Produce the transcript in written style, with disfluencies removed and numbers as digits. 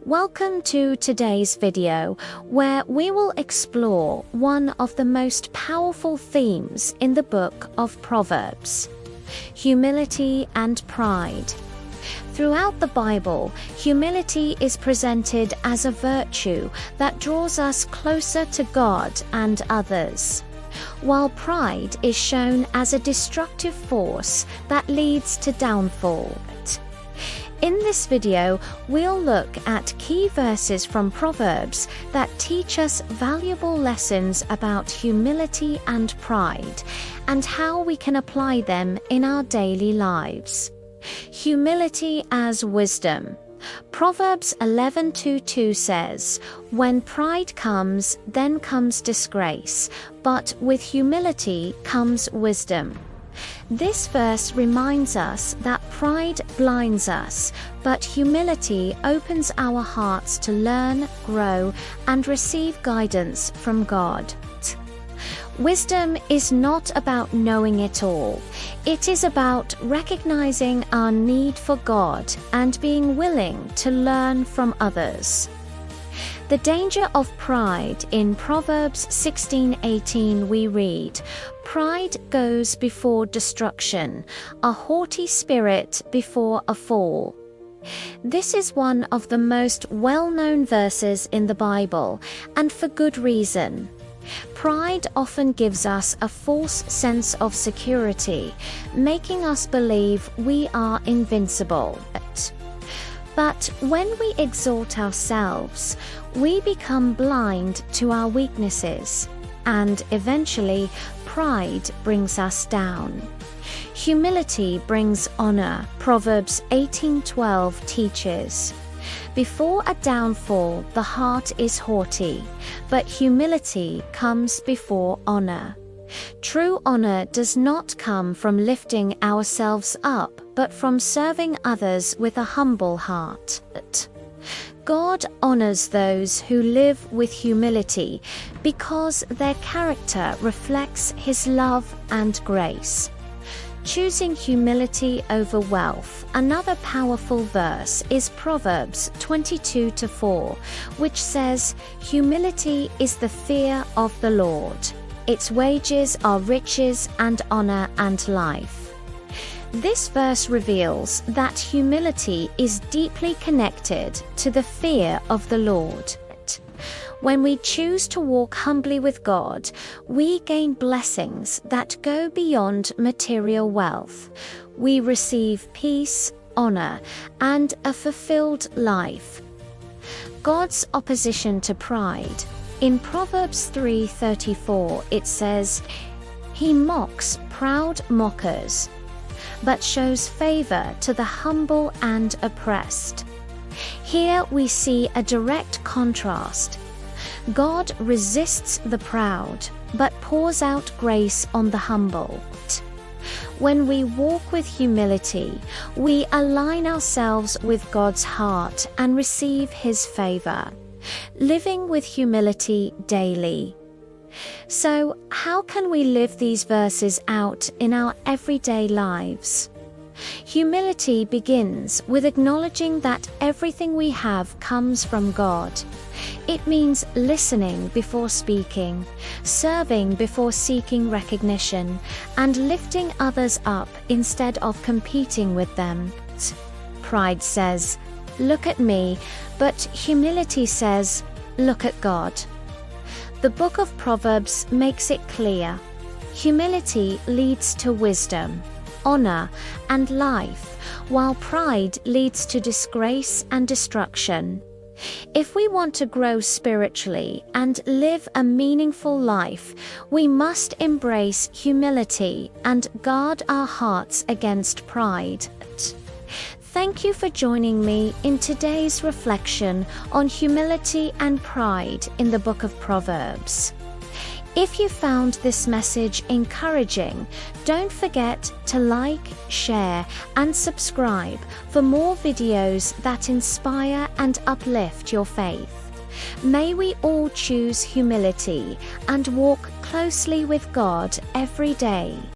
Welcome to today's video, where we will explore one of the most powerful themes in the book of Proverbs: humility and pride. Throughout the Bible, humility is presented as a virtue that draws us closer to God and others, while pride is shown as a destructive force that leads to downfall. In this video, we'll look at key verses from Proverbs that teach us valuable lessons about humility and pride, and how we can apply them in our daily lives. Humility as wisdom. Proverbs 11:2 says, "When pride comes, then comes disgrace, but with humility comes wisdom." This verse reminds us that pride blinds us, but humility opens our hearts to learn, grow, and receive guidance from God. Wisdom is not about knowing it all. It is about recognizing our need for God and being willing to learn from others. The danger of pride. In Proverbs 16:18 we read, "Pride goes before destruction, a haughty spirit before a fall." This is one of the most well-known verses in the Bible, and for good reason. Pride often gives us a false sense of security, making us believe we are invincible. But when we exalt ourselves, we become blind to our weaknesses, and eventually, pride brings us down. Humility brings honor, Proverbs 18:12 teaches. Before a downfall, the heart is haughty, but humility comes before honor. True honor does not come from lifting ourselves up, but from serving others with a humble heart. God honors those who live with humility because their character reflects His love and grace. Choosing humility over wealth. Another powerful verse is Proverbs 22:4, which says, "Humility is the fear of the Lord. Its wages are riches and honor and life." This verse reveals that humility is deeply connected to the fear of the Lord. When we choose to walk humbly with God, we gain blessings that go beyond material wealth. We receive peace, honor, and a fulfilled life. God's opposition to pride. In Proverbs 3:34 it says, "He mocks proud mockers, but shows favor to the humble and oppressed." Here we see a direct contrast. God resists the proud, but pours out grace on the humble. When we walk with humility, we align ourselves with God's heart and receive His favor. Living with humility daily. So, how can we live these verses out in our everyday lives? Humility begins with acknowledging that everything we have comes from God. It means listening before speaking, serving before seeking recognition, and lifting others up instead of competing with them. Pride says, "Look at me," but humility says, "Look at God." The book of Proverbs makes it clear. Humility leads to wisdom, honor, and life, while pride leads to disgrace and destruction. If we want to grow spiritually and live a meaningful life, we must embrace humility and guard our hearts against pride. Thank you for joining me in today's reflection on humility and pride in the book of Proverbs. If you found this message encouraging, don't forget to like, share, and subscribe for more videos that inspire and uplift your faith. May we all choose humility and walk closely with God every day.